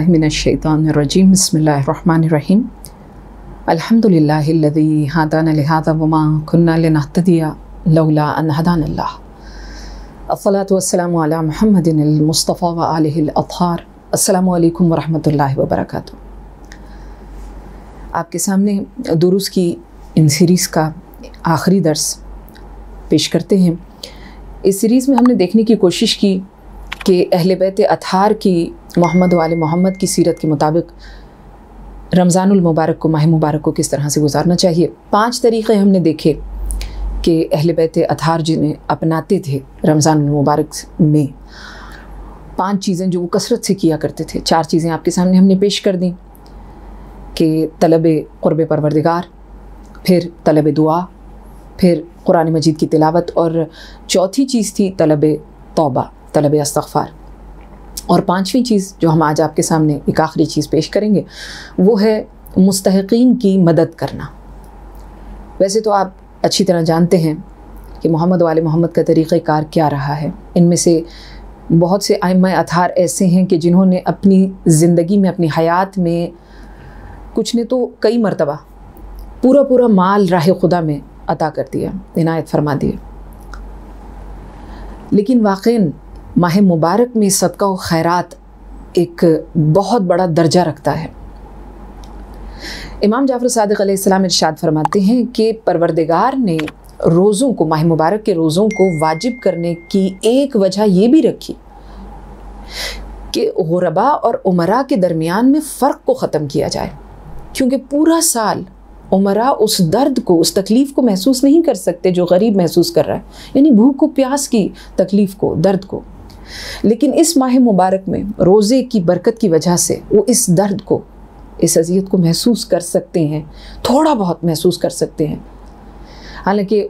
मिनश्शैतानिर्रजीम बिस्मिल्लाहिर्रहमानिर्रहीम अल्हम्दुलिल्लाहिल्लज़ी हदाना लिहाज़ा वमा कुन्ना लिनहतदिया लौला अन हदानल्लाह अस्सलातु वस्सलामु अला मुहम्मदिनिल मुस्तफ़ा व आलिहिल अत्हार। अस्सलामु अलैकुम व रहमतुल्लाहि व बरकातुहू। आपके सामने दुरूस की इन सीरीज़ का आखिरी दर्स पेश करते हैं। इस सीरीज़ में हमने देखने की कोशिश की कि अहले बैत अतहार की मोहम्मद व आले मोहम्मद की सीरत के मुताबिक रमज़ानुल मुबारक को, माह मुबारक को किस तरह से गुजारना चाहिए। 5 तरीक़े हमने देखे कि अहले बैत अतहार जिन्हें अपनाते थे रमज़ानुल मुबारक में, 5 चीज़ें जो वो कसरत से किया करते थे। 4 चीज़ें आपके सामने हमने पेश कर दी कि तलब क़ुर्ब परवरदिगार, फिर तलब दुआ, फिर कुरान मजीद की तिलावत, और चौथी चीज़ थी तलब तौबा, तलब इस्तग़फ़ार। और 5वीं चीज़ जो हम आज आपके सामने एक आखिरी चीज़ पेश करेंगे वो है मुस्तहिक़ीन की मदद करना। वैसे तो आप अच्छी तरह जानते हैं कि मोहम्मद वाले मोहम्मद का तरीक़ाकार क्या रहा है। इनमें से बहुत से आइम्मा अतहार ऐसे हैं कि जिन्होंने अपनी ज़िंदगी में, अपनी हयात में, कुछ ने तो कई मरतबा पूरा माल राह खुदा में अता कर दिया, इनायत फरमा दिए। लेकिन वाक़ईन माह मुबारक में सदका व खैरात एक बहुत बड़ा दर्जा रखता है। इमाम जाफ़र सादिक़ अलैहिस्सलाम इरशाद फरमाते हैं कि परवरदिगार ने रोज़ों को, माह मुबारक के रोज़ों को वाजिब करने की एक वजह ये भी रखी कि गुरबा और उमरा के दरमियान में फ़र्क को ख़त्म किया जाए, क्योंकि पूरा साल उमरा उस दर्द को, उस तकलीफ़ को महसूस नहीं कर सकते जो गरीब महसूस कर रहा है, यानी भूख को, प्यास की तकलीफ़ को, दर्द को। लेकिन इस माह मुबारक में रोज़े की बरकत की वजह से वो इस दर्द को, इस अज़ियत को महसूस कर सकते हैं, थोड़ा बहुत महसूस कर सकते हैं। हालांकि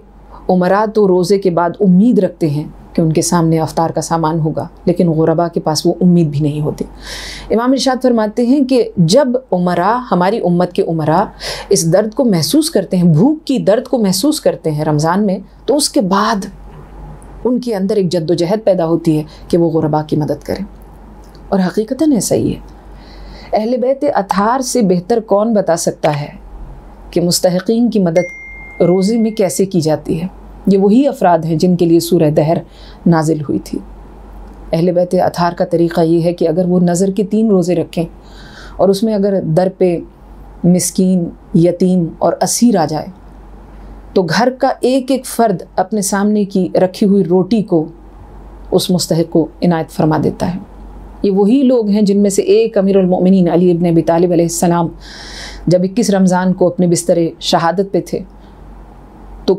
उमरा तो रोज़े के बाद उम्मीद रखते हैं कि उनके सामने अफ्तार का सामान होगा, लेकिन गुरबा के पास वो उम्मीद भी नहीं होती। इमाम इरशाद फरमाते हैं कि जब उमरा, हमारी उम्मत के उमरा इस दर्द को महसूस करते हैं, भूख की दर्द को महसूस करते हैं रमज़ान में, तो उसके बाद उनके अंदर एक जद्दोजहद पैदा होती है कि वो गुरबा की मदद करें। और हकीकतन ऐसा ही है। अहले बैत अतहार से बेहतर कौन बता सकता है कि मुस्तहिक़ीन की मदद रोज़े में कैसे की जाती है। ये वही अफराद हैं जिनके लिए सूरह दहर नाजिल हुई थी। अहले बैत अतहार का तरीक़ा ये है कि अगर वो नज़र के 3 रोज़े रखें और उसमें अगर दर पे मिस्कीन, यतीम और असीर आ जाए, तो घर का एक फ़र्द अपने सामने की रखी हुई रोटी को उस मुस्तहिक़ को इनायत फरमा देता है। ये वही लोग हैं जिनमें से एक अमीरुल मोमिनीन अली इब्न अबी तालिब अलैहिस्सलाम जब 21 रमज़ान को अपने बिस्तर शहादत पे थे, तो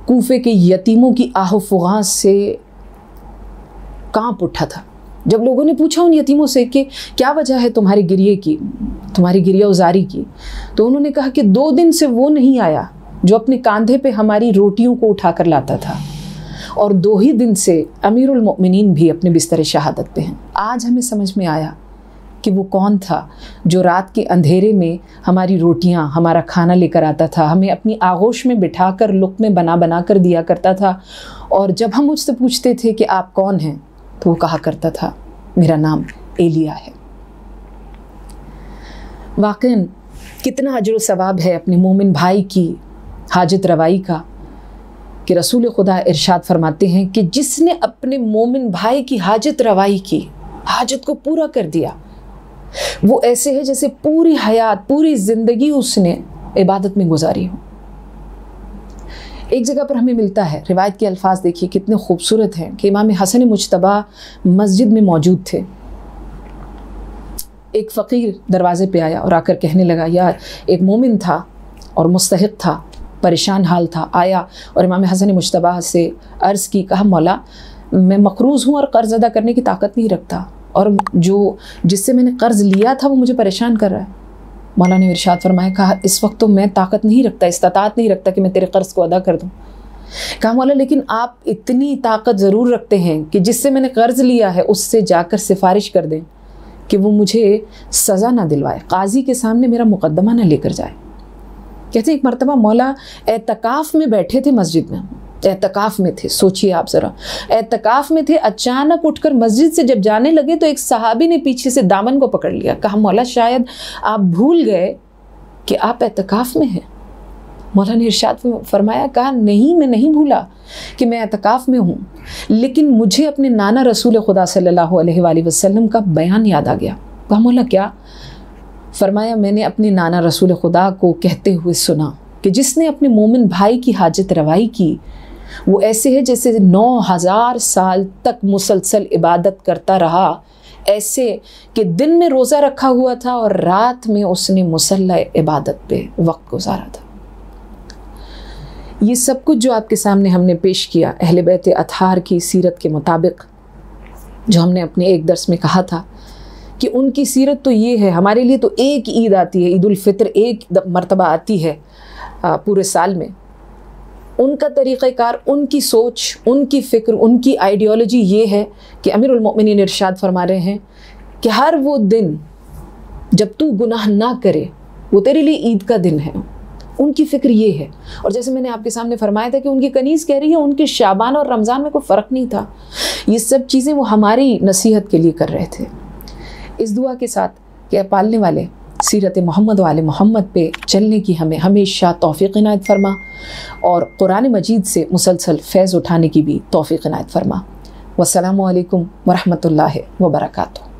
कूफे के यतीमों की आहो फुगां से कांप उठा था। जब लोगों ने पूछा उन यतीमों से कि क्या वजह है तुम्हारी गिरिये की, तुम्हारी गिरिया उजारी की, तो उन्होंने कहा कि 2 दिन से वो नहीं आया जो अपने कांधे पे हमारी रोटियों को उठा कर लाता था, और 2 ही दिन से अमीरुल मोमिनीन भी अपने बिस्तर शहादत पे हैं। आज हमें समझ में आया कि वो कौन था जो रात के अंधेरे में हमारी रोटियां, हमारा खाना लेकर आता था, हमें अपनी आगोश में बिठाकर लुक़्मे बना कर दिया करता था। और जब हम मुझसे पूछते थे कि आप कौन हैं, तो वो कहा करता था मेरा नाम एलिया है। वाक़ईन कितना अजर सवाब है अपने मोमिन भाई की हाजत रवाई का, कि रसूल खुदा इरशाद फरमाते हैं कि जिसने अपने मोमिन भाई की हाजत रवाई की, हाजत को पूरा कर दिया, वो ऐसे है जैसे पूरी हयात, पूरी ज़िंदगी उसने इबादत में गुजारी हो। एक जगह पर हमें मिलता है, रिवायत के अल्फाज देखिए कितने खूबसूरत हैं, कि इमाम हसन मुज्तबा मस्जिद में मौजूद थे। एक फ़कीर दरवाज़े पे आया और आकर कहने लगा, यार, एक मोमिन था और मुस्तहिक़ था, परेशान हाल था, आया और इमाम हसन मुज्तबा से अर्ज़ की, कहा मौला मैं मक़रूज़ हूँ और कर्ज़ अदा करने की ताकत नहीं रखता, और जिससे मैंने कर्ज़ लिया था वो मुझे परेशान कर रहा है। मौला ने इरशाद फरमाया, कहा इस वक्त तो मैं ताकत नहीं रखता, इस्तात नहीं रखता कि मैं तेरे कर्ज़ को अदा कर दूँ। कहा मौला लेकिन आप इतनी ताकत ज़रूर रखते हैं कि जिससे मैंने कर्ज़ लिया है उससे जाकर सिफारिश कर दें कि वो मुझे सज़ा ना दिलवाए, काजी के सामने मेरा मुकदमा ना लेकर जाए। कहते हैं एक मरतबा मौला एतकाफ़ में बैठे थे मस्जिद में, एतकाफ़ में थे। सोचिए आप ज़रा, एतकाफ़ में थे, अचानक उठकर मस्जिद से जब जाने लगे तो एक सहाबी ने पीछे से दामन को पकड़ लिया। कहा मौला शायद आप भूल गए कि आप एतकाफ़ में हैं। मौला ने इरशाद फरमाया, कहा नहीं, मैं नहीं भूला कि मैं एतकाफ़ में हूँ, लेकिन मुझे अपने नाना रसूल खुदा सल्लल्लाहु अलैहि वसल्लम का बयान याद आ गया। कहा मौला क्या? फरमाया मैंने अपने नाना रसूल खुदा को कहते हुए सुना कि जिसने अपने मोमिन भाई की हाजत रवाई की वो ऐसे है जैसे 9000 साल तक मुसलसल इबादत करता रहा, ऐसे कि दिन में रोज़ा रखा हुआ था और रात में उसने मुसल्ला इबादत पे वक्त गुजारा था। ये सब कुछ जो आपके सामने हमने पेश किया अहले बैत अतहार की सीरत के मुताबिक, जो हमने अपने एक दर्स में कहा था कि उनकी सीरत तो ये है, हमारे लिए तो एक ईद आती है, ईद उल फितर एक मरतबा आती है पूरे साल में। उनका तरीक़ाकार, उनकी सोच, उनकी फ़िक्र, उनकी आइडियोलॉजी ये है कि अमीरुल मोमिनीन इरशाद फरमा रहे हैं कि हर वो दिन जब तू गुनाह ना करे वो तेरे लिए ईद का दिन है। उनकी फ़िक्र ये है। और जैसे मैंने आपके सामने फरमाया था कि उनकी कनीज़ कह रही है उनके शाबान और रमज़ान में कोई फ़र्क नहीं था। ये सब चीज़ें वो हमारी नसीहत के लिए कर रहे थे। इस दुआ के साथ कि पालने वाले सीरत मोहम्मद वाले मोहम्मद पे चलने की हमें हमेशा तौफ़ीक़ इनायत फ़रमा और कुरान मजीद से मुसलसल फ़ैज़ उठाने की भी तौफ़ीक़ इनायत फ़रमा। वस्सलामु अलैकुम वरहमतुल्लाहि वबरकातुहू।